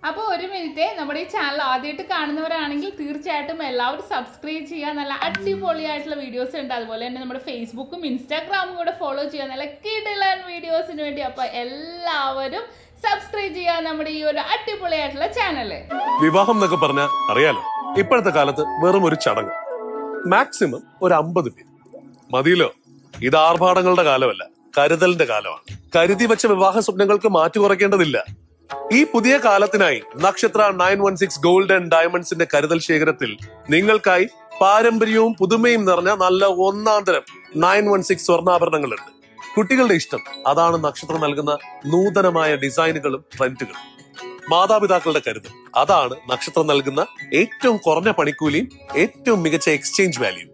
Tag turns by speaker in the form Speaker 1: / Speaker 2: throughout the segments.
Speaker 1: അപ്പോൾ ഒരു മിനിറ്റ് നമ്മുടെ ഈ ചാനൽ ആദ്യമായിട്ട് കാണുന്നവരാണെങ്കിൽ തീർച്ചയായിട്ടും എല്ലാവരും സബ്സ്ക്രൈബ് ചെയ്യുക. നല്ല അടിപൊളിയായിട്ടുള്ള വീഡിയോസ് ഉണ്ട്. അതുപോലെ തന്നെ നമ്മുടെ ഫേസ്ബുക്കും ഇൻസ്റ്റാഗ്രാമും കൂടെ ഫോളോ ചെയ്യുക, നല്ല കിടിലൻ വീഡിയോസിന് വേണ്ടി. അപ്പോൾ എല്ലാവരും സബ്സ്ക്രൈബ് ചെയ്യുക നമ്മുടെ ഈ ഒരു അടിപൊളിയായിട്ടുള്ള ചാനല്.
Speaker 2: വിവാഹം എന്നൊക്കെ പറഞ്ഞാൽ അറിയാലോ, ഇപ്പോഴത്തെ കാലത്ത് വെറും ഒരു ചടങ്ങ്. മാക്സിമം ഒരു 50 പേര് മതിയല്ലോ. ഇത് ആർഭാടങ്ങളുടെ കാലമല്ല, കരുതലിന്റെ കാലമാണ്. കരുതി വെച്ച വിവാഹ സ്വപ്നങ്ങൾക്ക് മാറ്റി കുറയ്ക്കേണ്ടതില്ല. ഈ പുതിയ കാലത്തിനായി നക്ഷത്ര 916 ഗോൾഡ് ആൻഡ് ഡയമണ്ട്സിന്റെ കരുതൽ ശേഖരത്തിൽ നിങ്ങൾക്കായി പാരമ്പര്യവും പുതുമയും നിറഞ്ഞ നല്ല ഒന്നാന്തരം 916 സ്വർണ്ണാഭരണങ്ങളുണ്ട്. കുട്ടികളുടെ ഇഷ്ടം അതാണ് നക്ഷത്രം നൽകുന്ന നൂതനമായ ഡിസൈനുകളും ട്രെൻഡുകളും. മാതാപിതാക്കളുടെ കരുതൽ അതാണ് നക്ഷത്രം നൽകുന്ന ഏറ്റവും കുറഞ്ഞ പണിക്കൂലിയും ഏറ്റവും മികച്ച എക്സ്ചേഞ്ച് വാല്യൂ.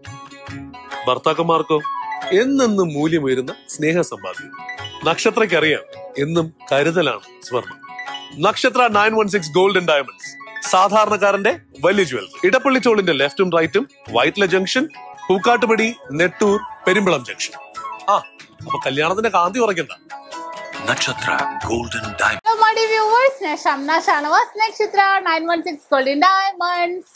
Speaker 2: ഭർത്താക്കന്മാർക്കോ എന്നെന്നും മൂല്യമേറുന്ന സ്നേഹസമ്പാദ്യം. നക്ഷത്രയ്ക്കറിയാം എന്നും കരുതലാണ് സ്വർണം. നക്ഷത്ര 916 ഗോൾഡ് ആൻഡ് ഡയമണ്ട്സ്, സാധാരണക്കാരന്റെ വലിയ ജ്വല്ലറി. ഇടപ്പള്ളിച്ചോളിന്റെ ലെഫ്റ്റും റൈറ്റും, വൈറ്റ്ല ജംഗ്ഷൻ, പൂക്കാട്ടുപടി, നെട്ടൂർ, പെരുമ്പളം ജംഗ്ഷൻ. അപ്പൊ കല്യാണത്തിന്റെ കാന്തി ഉറക്കണ്ട.
Speaker 3: നക്ഷത്ര ഗോൾഡൻ ഡയമണ്ട്.
Speaker 1: നക്ഷത്ര 916 ഗോൾഡൻ ഡയമണ്ട്സ്.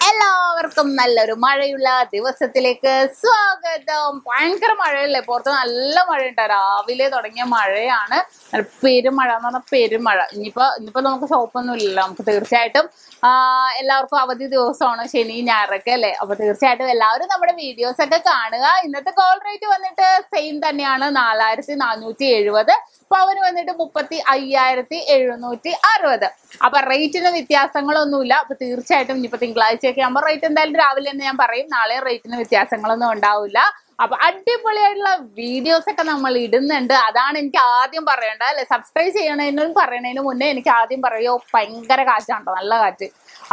Speaker 1: എല്ലാവർക്കും നല്ലൊരു മഴയുള്ള ദിവസത്തിലേക്ക് സ്വാഗതം. ഭയങ്കര മഴയല്ലേ പുറത്ത്, നല്ല മഴയുണ്ട്. രാവിലെ തുടങ്ങിയ മഴയാണ്, പെരുമഴ എന്ന് പറഞ്ഞാൽ പെരുമഴ. ഇനിയിപ്പോ നമുക്ക് ഷോപ്പൊന്നും ഇല്ലല്ലോ. നമുക്ക് തീർച്ചയായിട്ടും എല്ലാവർക്കും അവധി ദിവസമാണ്, ശനി ഞായറൊക്കെ അല്ലേ. അപ്പൊ തീർച്ചയായിട്ടും എല്ലാവരും നമ്മുടെ വീഡിയോസ് ഒക്കെ കാണുക. ഇന്നത്തെ കോൾ റേറ്റ് വന്നിട്ട് സെയിം തന്നെയാണ്, 4470. പവന് വന്നിട്ട് 35,760. അപ്പൊ റേറ്റിന് വ്യത്യാസങ്ങളൊന്നുമില്ല. അപ്പൊ തീർച്ചയായിട്ടും ഇനിയിപ്പോ തിങ്കളാഴ്ചയൊക്കെ ആകുമ്പോൾ റേറ്റ് എന്തായാലും രാവിലെ തന്നെ ഞാൻ പറയും. നാളെ റേറ്റിന് വ്യത്യാസങ്ങളൊന്നും ഉണ്ടാവില്ല. അപ്പൊ അടിപൊളിയായിട്ടുള്ള വീഡിയോസ് ഒക്കെ നമ്മൾ ഇടുന്നുണ്ട്. അതാണ് എനിക്ക് ആദ്യം പറയേണ്ടത് അല്ലെ. സബ്സ്ക്രൈബ് ചെയ്യണതിനും പറയണതിന് മുന്നേ എനിക്ക് ആദ്യം പറയോ, ഭയങ്കര കാറ്റാണോ, നല്ല കാറ്റ്.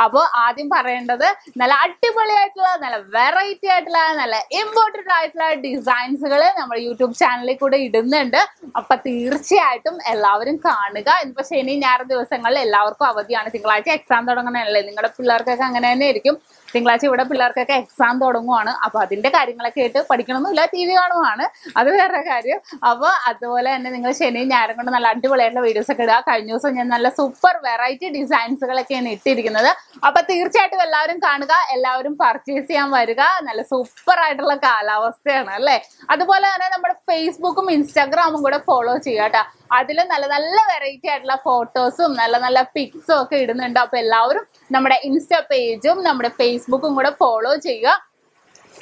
Speaker 1: അപ്പോൾ ആദ്യം പറയേണ്ടത് നല്ല അടിപൊളിയായിട്ടുള്ള, നല്ല വെറൈറ്റി ആയിട്ടുള്ള, നല്ല ഇമ്പോർട്ടൻ്റ് ആയിട്ടുള്ള ഡിസൈൻസുകൾ നമ്മുടെ യൂട്യൂബ് ചാനലിൽ കൂടെ ഇടുന്നുണ്ട്. അപ്പൊ തീർച്ചയായിട്ടും എല്ലാവരും കാണുക. ഇന്നിപ്പോ ശനി ഞായർ ദിവസങ്ങളിൽ എല്ലാവർക്കും അവധിയാണ്. തിങ്കളാഴ്ച എക്സാം തുടങ്ങണല്ലേ. നിങ്ങളുടെ പിള്ളേർക്കൊക്കെ അങ്ങനെ തന്നെ ആയിരിക്കും. തിങ്കളാഴ്ച ഇവിടെ പിള്ളേർക്കൊക്കെ എക്സാം തുടങ്ങുവാണ്. അപ്പൊ അതിന്റെ കാര്യങ്ങളൊക്കെ ആയിട്ട് പഠിക്കണമെന്നില്ല, TV കാണുവാണ്, അത് വേറെ കാര്യം. അപ്പൊ അതുപോലെ തന്നെ നിങ്ങൾ ശനിയും ഞായറും കൊണ്ട് നല്ല അടിപൊളിയായിട്ടുള്ള വീഡിയോസ് ഒക്കെ ഇടുക. കഴിഞ്ഞ ദിവസം ഞാൻ നല്ല സൂപ്പർ വെറൈറ്റി ഡിസൈൻസുകളൊക്കെയാണ് ഇട്ടിരിക്കുന്നത്. അപ്പൊ തീർച്ചയായിട്ടും എല്ലാവരും കാണുക, എല്ലാവരും പർച്ചേസ് ചെയ്യാൻ വരിക. നല്ല സൂപ്പർ ആയിട്ടുള്ള കാലാവസ്ഥയാണ് അല്ലേ. അതുപോലെ തന്നെ നമ്മുടെ ഫേസ്ബുക്കും ഇൻസ്റ്റാഗ്രാമും കൂടെ ഫോളോ ചെയ്യാട്ടോ. അതിൽ നല്ല നല്ല വെറൈറ്റി ആയിട്ടുള്ള ഫോട്ടോസും നല്ല നല്ല പിക്സും ഒക്കെ ഇടുന്നുണ്ട്. അപ്പൊ എല്ലാവരും നമ്മുടെ ഇൻസ്റ്റാ പേജും നമ്മുടെ ഫേസ്ബുക്കും കൂടെ ഫോളോ ചെയ്യുക.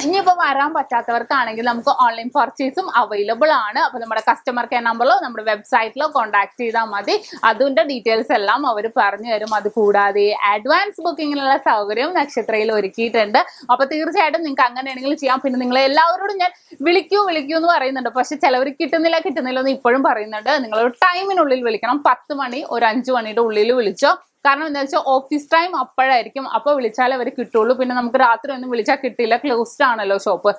Speaker 1: ഇനിയിപ്പോൾ വരാൻ പറ്റാത്തവർക്കാണെങ്കിൽ നമുക്ക് ഓൺലൈൻ പർച്ചേസും അവൈലബിൾ ആണ്. അപ്പോൾ നമ്മുടെ കസ്റ്റമർ കെയർ നമ്പറിലോ നമ്മുടെ വെബ്സൈറ്റിലോ കോൺടാക്ട് ചെയ്താൽ മതി. അതിൻ്റെ ഡീറ്റെയിൽസ് എല്ലാം അവർ പറഞ്ഞു തരും. അത് കൂടാതെ അഡ്വാൻസ് ബുക്കിങ്ങിനുള്ള സൗകര്യവും നക്ഷത്രയിൽ ഒരുക്കിയിട്ടുണ്ട്. അപ്പോൾ തീർച്ചയായിട്ടും നിങ്ങൾക്ക് അങ്ങനെയാണെങ്കിൽ ചെയ്യാം. പിന്നെ നിങ്ങൾ എല്ലാവരോടും ഞാൻ വിളിക്കൂ എന്ന് പറയുന്നുണ്ട്. പക്ഷെ ചിലവർ കിട്ടുന്നില്ല എന്ന് ഇപ്പോഴും പറയുന്നുണ്ട്. നിങ്ങളൊരു ടൈമിനുള്ളിൽ വിളിക്കണം. 10 മണി ഒരു 5 മണിയുടെ ഉള്ളിൽ വിളിച്ചോ. കാരണം എന്താ വെച്ചാൽ ഓഫീസ് ടൈം അപ്പോഴായിരിക്കും. അപ്പോൾ വിളിച്ചാലേ അവർ കിട്ടുള്ളൂ. പിന്നെ നമുക്ക് രാത്രി ഒന്നും വിളിച്ചാൽ കിട്ടില്ല, ക്ലോസ്ഡ് ആണല്ലോ ഷോപ്പ്,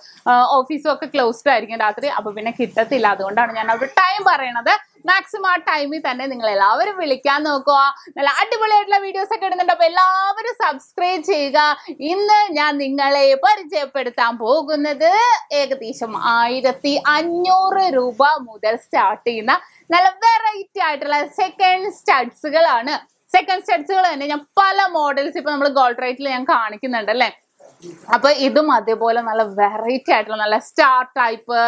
Speaker 1: ഓഫീസും ഒക്കെ ക്ലോസ്ഡ് ആയിരിക്കും രാത്രി. അപ്പോൾ പിന്നെ കിട്ടത്തില്ല. അതുകൊണ്ടാണ് ഞാൻ ഒരു ടൈം പറയണത്. മാക്സിമം ആ ടൈമിൽ തന്നെ നിങ്ങൾ എല്ലാവരും വിളിക്കാൻ നോക്കുക. നല്ല അടിപൊളിയായിട്ടുള്ള വീഡിയോസ് ഒക്കെ ഇടുന്നുണ്ട്. അപ്പോൾ എല്ലാവരും സബ്സ്ക്രൈബ് ചെയ്യുക. ഇന്ന് ഞാൻ നിങ്ങളെ പരിചയപ്പെടുത്താൻ പോകുന്നത് ഏകദേശം 1500 രൂപ മുതൽ സ്റ്റാർട്ട് ചെയ്യുന്ന നല്ല വെറൈറ്റി ആയിട്ടുള്ള സെക്കൻഡ് സ്റ്റഡ്സുകളാണ്. സെക്കൻഡ് സ്റ്റഡ്സുകൾ തന്നെ ഞാൻ പല മോഡൽസ് ഇപ്പൊ നമ്മൾ ഗോൾഡ് റേറ്റിൽ ഞാൻ കാണിക്കുന്നുണ്ട് അല്ലേ. അപ്പൊ ഇതും അതേപോലെ നല്ല വെറൈറ്റി ആയിട്ടുള്ള നല്ല സ്റ്റാർ ടൈപ്പ്,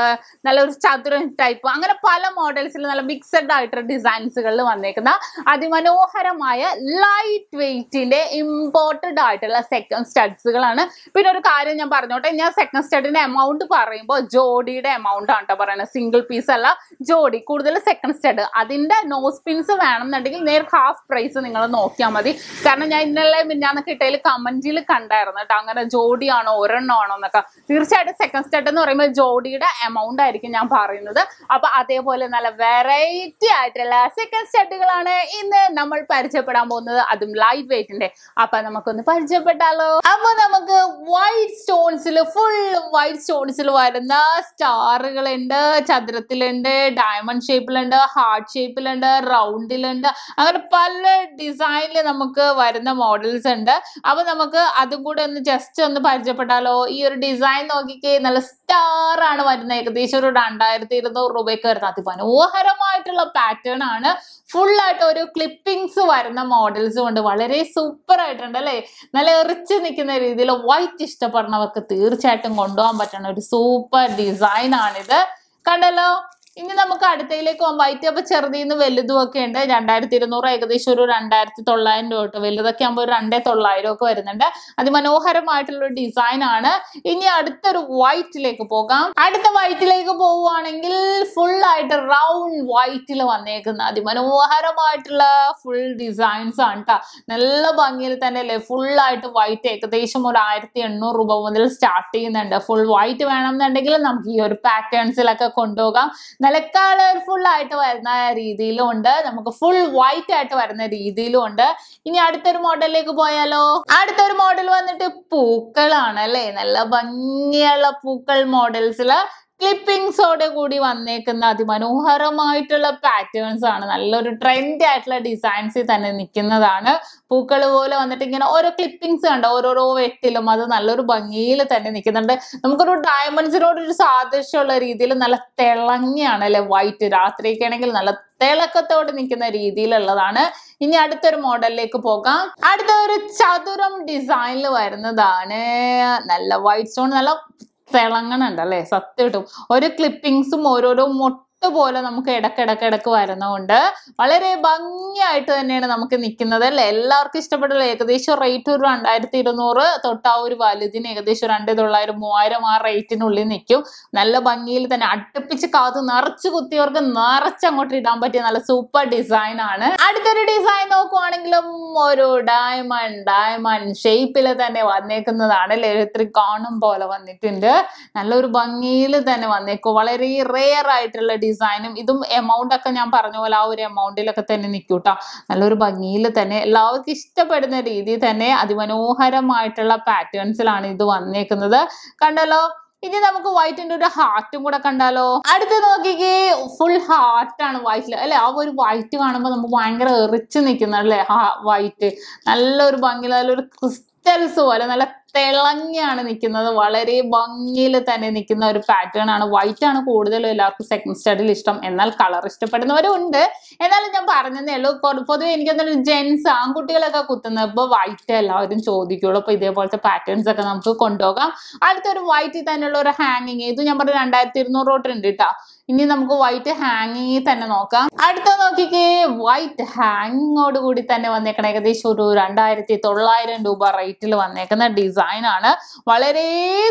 Speaker 1: നല്ലൊരു ചതുരം ടൈപ്പ്, അങ്ങനെ പല മോഡൽസിൽ നല്ല മിക്സഡ് ആയിട്ടുള്ള ഡിസൈൻസുകളിൽ വന്നേക്കുന്ന അതിമനോഹരമായ ലൈറ്റ് വെയ്റ്റിന്റെ ഇമ്പോർട്ടഡ് ആയിട്ടുള്ള സെക്കൻഡ് സ്റ്റഡ്സുകളാണ്. പിന്നെ ഒരു കാര്യം ഞാൻ പറഞ്ഞോട്ടെ, ഞാൻ സെക്കൻഡ് സ്റ്റഡിന്റെ എമൗണ്ട് പറയുമ്പോൾ ജോഡിയുടെ എമൗണ്ട് ആണ് കേട്ടോ പറയുന്നത്, സിംഗിൾ പീസ് അല്ല ജോഡി. കൂടുതൽ സെക്കൻഡ് സ്റ്റഡ് അതിന്റെ നോസ് പിൻസ് വേണമെന്നുണ്ടെങ്കിൽ നേരെ ഹാഫ് പ്രൈസ് നിങ്ങൾ നോക്കിയാൽ മതി. കാരണം ഞാൻ ഇന്നലെ മിന്നാന്നൊക്കെ ഇട്ടതിൽ കമന്റിൽ കണ്ടായിരുന്നു കേട്ടോ, അങ്ങനെ ജോഡിയാണോ ഒരെണ്ണമാണോ എന്നൊക്കെ. തീർച്ചയായിട്ടും സെക്കൻഡ് സ്റ്റഡ് എന്ന് പറയുമ്പോൾ ജോഡിയുടെ എമൗണ്ട് ആയിരിക്കും ഞാൻ പറയുന്നത്. അപ്പൊ അതേപോലെ നല്ല വെറൈറ്റി ആയിട്ടുള്ള സെക്കൻഡ് സ്റ്റഡുകളാണ് ഇന്ന് നമ്മൾ പരിചയപ്പെടാൻ പോകുന്നത്, അതും ലൈറ്റ് വെയ്റ്റിന്റെ. അപ്പൊ നമുക്കൊന്ന് പരിചയപ്പെട്ടാലോ. അപ്പൊ നമുക്ക് വൈറ്റ് സ്റ്റോൺസിൽ, ഫുൾ വൈറ്റ് സ്റ്റോൺസിൽ വരുന്ന സ്റ്റാറുകളുണ്ട്, ചതുരത്തിലുണ്ട്, ഡയമണ്ട് ഷേപ്പിലുണ്ട്, ഹാർട്ട് ഷേപ്പിലുണ്ട്, റൗണ്ടിലുണ്ട്, അങ്ങനെ പല ഡിസൈനിൽ നമുക്ക് വരുന്ന മോഡൽസ് ഉണ്ട്. അപ്പൊ നമുക്ക് അതും കൂടെ ഒന്ന് ജസ്റ്റ് ഒന്ന് പരിചയപ്പെട്ടാലോ? ഈ ഒരു ഡിസൈൻ നോക്കിക്കേ, നല്ല സ്റ്റാർ ആണ് വരുന്നത്. ഏകദേശം ഒരു 2200 രൂപയ്ക്ക് വരുന്നത്. അതിമനോഹരമായിട്ടുള്ള പാറ്റേൺ ആണ്. ഫുൾ ആയിട്ട് ഒരു ക്ലിപ്പിംഗ്സ് വരുന്ന മോഡൽസും ഉണ്ട്. വളരെ സൂപ്പർ ആയിട്ടുണ്ട് അല്ലേ? നല്ല എറിച്ച് നിൽക്കുന്ന രീതിയിൽ വൈറ്റ് ഇഷ്ടപ്പെടുന്നവർക്ക് തീർച്ചയായിട്ടും കൊണ്ടുപോകാൻ പറ്റുന്ന ഒരു സൂപ്പർ ഡിസൈൻ ആണിത്. കണ്ടല്ലോ. ഇനി നമുക്ക് അടുത്തയിലേക്ക് പോകാം. വൈറ്റ് അപ്പൊ ചെറുതിന്ന് വലുതും ഒക്കെ ഉണ്ട്. 2200 ഏകദേശം ഒരു 2900 രൂപ ട്ടോ. വലുതൊക്കെ ആകുമ്പോൾ ഒരു 2900 ഒക്കെ വരുന്നുണ്ട്. അതിമനോഹരമായിട്ടുള്ള ഡിസൈൻ ആണ്. ഇനി അടുത്തൊരു വൈറ്റിലേക്ക് പോകാം. അടുത്ത വൈറ്റിലേക്ക് പോവുകയാണെങ്കിൽ ഫുൾ ആയിട്ട് റൗണ്ട് വൈറ്റിൽ വന്നേക്കുന്ന അതിമനോഹരമായിട്ടുള്ള ഫുൾ ഡിസൈൻസ് ആണ് ട്ടോ. നല്ല ഭംഗിയിൽ തന്നെ അല്ലേ? ഫുൾ ആയിട്ട് വൈറ്റ് ഏകദേശം ഒരു 1800 രൂപ മുതൽ സ്റ്റാർട്ട് ചെയ്യുന്നുണ്ട്. ഫുൾ വൈറ്റ് വേണമെന്നുണ്ടെങ്കിൽ നമുക്ക് ഈ ഒരു പാറ്റേൺസിലൊക്കെ കൊണ്ടുപോകാം. നല്ല കളർഫുൾ ആയിട്ട് വരുന്ന രീതിയിലും ഉണ്ട്, നമുക്ക് ഫുൾ വൈറ്റ് ആയിട്ട് വരുന്ന രീതിയിലും ഉണ്ട്. ഇനി അടുത്തൊരു മോഡലിലേക്ക് പോയാലോ? അടുത്തൊരു മോഡൽ വന്നിട്ട് പൂക്കളാണ് അല്ലെ? നല്ല ഭംഗിയുള്ള പൂക്കൾ മോഡൽസില് ക്ലിപ്പിംഗ്സോടെ കൂടി വന്നേക്കുന്ന അതിമനോഹരമായിട്ടുള്ള പാറ്റേൺസ് ആണ്. നല്ലൊരു ട്രെൻഡ് ആയിട്ടുള്ള ഡിസൈൻസിൽ തന്നെ നിൽക്കുന്നതാണ്. പൂക്കൾ പോലെ വന്നിട്ട് ഇങ്ങനെ ഓരോ ക്ലിപ്പിംഗ്സ് കണ്ടോ, ഓരോരോ വെട്ടിലും അത് നല്ലൊരു ഭംഗിയിൽ തന്നെ നിൽക്കുന്നുണ്ട്. നമുക്കൊരു ഡയമണ്ട്സിനോട് ഒരു സാദൃശ്യമുള്ള രീതിയിൽ നല്ല തിളങ്ങിയാണ് അല്ലെ വൈറ്റ്. രാത്രിയൊക്കെ ആണെങ്കിൽ നല്ല തിളക്കത്തോടെ നിൽക്കുന്ന രീതിയിലുള്ളതാണ്. ഇനി അടുത്തൊരു മോഡലിലേക്ക് പോകാം. അടുത്ത ഒരു ചതുരം ഡിസൈനിൽ വരുന്നതാണ്. നല്ല വൈറ്റ് സ്റ്റോൺ നല്ല തിളങ്ങണുണ്ട് അല്ലെ? സത്യം കിട്ടും. ഓരോ ക്ലിപ്പിംഗ്സും ഓരോരോ പോലെ നമുക്ക് ഇടക്കിടക്ക് വരുന്നതുകൊണ്ട് വളരെ ഭംഗിയായിട്ട് തന്നെയാണ് നമുക്ക് നിൽക്കുന്നത് അല്ലെ? എല്ലാവർക്കും ഇഷ്ടപ്പെട്ടല്ലോ. ഏകദേശം റേറ്റ് ഒരു 2200 തൊട്ട് ആ ഒരു വലുതിന് ഏകദേശം 2900 3000 ആ റേറ്റിനുള്ളിൽ നിൽക്കും. നല്ല ഭംഗിയിൽ തന്നെ അടുപ്പിച്ച് കാത്ത് നിറച്ച് കുത്തിയവർക്ക് നിറച്ചങ്ങോട്ട് ഇടാൻ പറ്റിയ നല്ല സൂപ്പർ ഡിസൈൻ ആണ്. അടുത്തൊരു ഡിസൈൻ നോക്കുവാണെങ്കിലും ഒരു ഡയമണ്ട് ഷേപ്പിൽ തന്നെ വന്നേക്കുന്നതാണ് അല്ലെ? ത്രികോണം പോലെ വന്നിട്ടുണ്ട്. നല്ലൊരു ഭംഗിയിൽ തന്നെ വന്നേക്കും. വളരെ റെയർ ആയിട്ടുള്ള ഡിസൈനും ഇതും എമൗണ്ട് ഒക്കെ ഞാൻ പറഞ്ഞ പോലെ ആ ഒരു എമൗണ്ടിലൊക്കെ തന്നെ നിൽക്കൂട്ടോ. നല്ലൊരു ഭംഗിയിൽ തന്നെ എല്ലാവർക്കും ഇഷ്ടപ്പെടുന്ന രീതിയിൽ തന്നെ അതിമനോഹരമായിട്ടുള്ള പാറ്റേൺസിലാണ് ഇത് വന്നേക്കുന്നത്. കണ്ടല്ലോ. ഇനി നമുക്ക് വൈറ്റിന്റെ ഒരു ഹാർട്ടും കൂടെ കണ്ടാലോ? അടുത്ത് നോക്കിക്കേ, ഫുൾ ഹാർട്ടാണ് വൈറ്റില് അല്ലെ? ആ ഒരു വൈറ്റ് കാണുമ്പോൾ നമുക്ക് ഭയങ്കര എറിച്ച് നിൽക്കുന്ന അല്ലെ വൈറ്റ്. നല്ലൊരു ഭംഗി, നല്ലൊരു ക്രിസ്റ്റൽസ് പോലെ നല്ല തിളങ്ങിയാണ് നിൽക്കുന്നത്. വളരെ ഭംഗിയിൽ തന്നെ നിൽക്കുന്ന ഒരു പാറ്റേൺ ആണ്. വൈറ്റ് ആണ് കൂടുതലും എല്ലാവർക്കും സെക്കൻഡ് സ്റ്റഡിൽ ഇഷ്ടം. എന്നാൽ കളർ ഇഷ്ടപ്പെടുന്നവരും ഉണ്ട്. എന്നാലും ഞാൻ പറഞ്ഞതേ ഉള്ളൂ. പൊതുവെ എനിക്കെന്തായാലും ജെൻസ് ആൺകുട്ടികളൊക്കെ കുത്തുന്നപ്പോൾ വൈറ്റ് എല്ലാവരും ചോദിക്കുള്ളൂ. അപ്പൊ ഇതേപോലത്തെ പാറ്റേൺസ് ഒക്കെ നമുക്ക് കൊണ്ടുപോകാം. അടുത്തൊരു വൈറ്റിൽ തന്നെയുള്ള ഒരു ഹാങ്ങിങ്, ഇത് ഞാൻ പറഞ്ഞ 2200 തൊട്ടുണ്ട് കേട്ടോ. ഇനി നമുക്ക് വൈറ്റ് ഹാങ്ങിങ് തന്നെ നോക്കാം. അടുത്ത നോക്കിക്കേ, വൈറ്റ് ഹാങ്ങിങ്ങോട് കൂടി തന്നെ വന്നേക്കണം. ഏകദേശം ഒരു 2900 രൂപ റേറ്റിൽ വന്നേക്കുന്ന ഡിസൈൻ ആണ്. വളരെ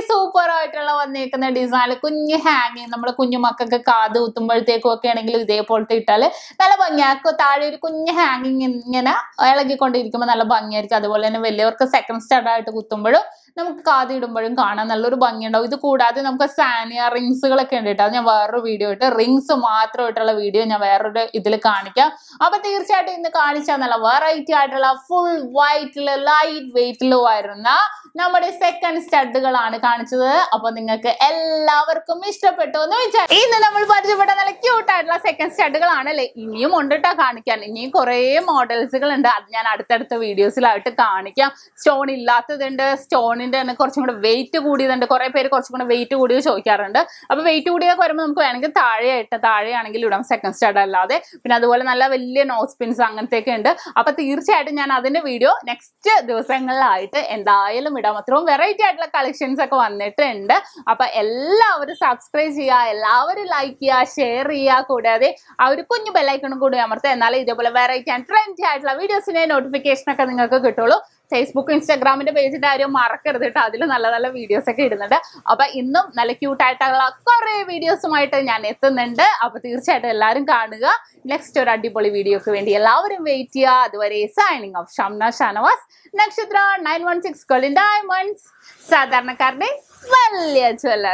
Speaker 1: സൂപ്പർ ആയിട്ടുള്ള വന്നേക്കുന്ന ഡിസൈൻ. കുഞ്ഞ് ഹാങ്ങിങ്, നമ്മുടെ കുഞ്ഞു മക്കൾക്ക് കാത് കുത്തുമ്പോഴത്തേക്കും ഒക്കെ ആണെങ്കിലും ഇതേപോലത്തെ ഇട്ടാല് നല്ല ഭംഗിയാക്കും. താഴെ ഒരു കുഞ്ഞ് ഹാങ്ങിങ് ഇങ്ങനെ ഇളകിക്കൊണ്ടിരിക്കുമ്പോൾ നല്ല ഭംഗിയായിരിക്കും. അതുപോലെ തന്നെ വലിയവർക്ക് സെക്കൻഡ് സ്റ്റാർട്ട് ആയിട്ട് കുത്തുമ്പോഴും നമുക്ക് കാത് ഇടുമ്പോഴും കാണാൻ നല്ലൊരു ഭംഗിയുണ്ടാവും. ഇത് കൂടാതെ നമുക്ക് സാനിയ റിങ്സുകളൊക്കെ ഉണ്ട് കേട്ടോ. അത് ഞാൻ വേറൊരു വീഡിയോ ഇട്ട് റിങ്സ് മാത്രമായിട്ടുള്ള വീഡിയോ ഞാൻ വേറൊരു ഇതിൽ കാണിക്കാം. അപ്പൊ തീർച്ചയായിട്ടും ഇന്ന് കാണിച്ചാൽ നല്ല വെറൈറ്റി ആയിട്ടുള്ള ഫുൾ വൈറ്റില് ലൈറ്റ് വെയിറ്റിൽ വരുന്ന നമ്മുടെ സെക്കൻഡ് സ്റ്റഡുകളാണ് കാണിച്ചത്. അപ്പൊ നിങ്ങൾക്ക് എല്ലാവർക്കും ഇഷ്ടപ്പെട്ടു എന്ന് വെച്ചാൽ ഇന്ന് നമ്മൾ പരിചയപ്പെട്ട നല്ല ക്യൂട്ട് ആയിട്ടുള്ള സെക്കൻഡ് സ്റ്റഡുകളാണ് അല്ലെ? ഇനിയും ഉണ്ട് കേട്ടോ കാണിക്കാൻ. ഇനിയും കുറെ മോഡൽസുകൾ ഉണ്ട്. അത് ഞാൻ അടുത്തടുത്ത വീഡിയോസിലായിട്ട് കാണിക്കാം. സ്റ്റോൺ ഇല്ലാത്തതുണ്ട്, സ്റ്റോണിന്റെ തന്നെ കുറച്ചും കൂടെ വെയിറ്റ് കൂടിയതുണ്ട്. കുറെ പേര് കുറച്ചും കൂടെ വെയിറ്റ് കൂടിയത് ചോദിക്കാറുണ്ട്. അപ്പൊ വെയിറ്റ് കൂടിയൊക്കെ വരുമ്പോൾ നമുക്ക് വേണമെങ്കിൽ താഴെയാണെങ്കിൽ ഇടാം സെക്കൻഡ് സ്റ്റഡ് അല്ലാതെ. പിന്നെ അതുപോലെ നല്ല വലിയ നോസ് പിൻസ് അങ്ങനത്തെയൊക്കെ ഉണ്ട്. അപ്പൊ തീർച്ചയായിട്ടും ഞാൻ അതിന്റെ വീഡിയോ നെക്സ്റ്റ് ദിവസങ്ങളിലായിട്ട് എന്തായാലും ഇടാം. അത്രയും വെറൈറ്റി ആയിട്ടുള്ള കളക്ഷൻസ് ഒക്കെ വന്നിട്ടുണ്ട്. അപ്പൊ എല്ലാവരും സബ്സ്ക്രൈബ് ചെയ്യുക, എല്ലാവരും ലൈക്ക് ചെയ്യുക, ഷെയർ ചെയ്യുക. കൂടാതെ ആ ഒരു കുഞ്ഞു ബെല്ലൈക്കണും കൂടി അമർത്തുക. എന്നാലേ ഇതേപോലെ വെറൈറ്റി ആൻഡ് ട്രെൻഡി ആയിട്ടുള്ള വീഡിയോസിന്റെ നോട്ടിഫിക്കേഷൻ ഒക്കെ നിങ്ങൾക്ക് കിട്ടുള്ളൂ. ഫേസ്ബുക്ക് ഇൻസ്റ്റാഗ്രാമിന്റെ പേജിന്റെ കാര്യം മറക്കരുത് കേട്ടോ. അതിൽ നല്ല നല്ല വീഡിയോസ് ഒക്കെ ഇടുന്നുണ്ട്. അപ്പൊ ഇന്നും നല്ല ക്യൂട്ടായിട്ടുള്ള കുറെ വീഡിയോസുമായിട്ട് ഞാൻ എത്തുന്നുണ്ട്. അപ്പൊ തീർച്ചയായിട്ടും എല്ലാവരും കാണുക. നെക്സ്റ്റ് ഒരു അടിപൊളി വീഡിയോക്ക് വേണ്ടി എല്ലാവരും വെയിറ്റ് ചെയ്യുക. അതുവരെ സൈനിങ് ഓഫ് ഷംന ഷാനവാസ്, നക്ഷത്ര 916 ഗോൾഡൻ ഡയമണ്ട്സ്, സാധാരണക്കാരുടെ വലിയ ജ്വല്ലറി.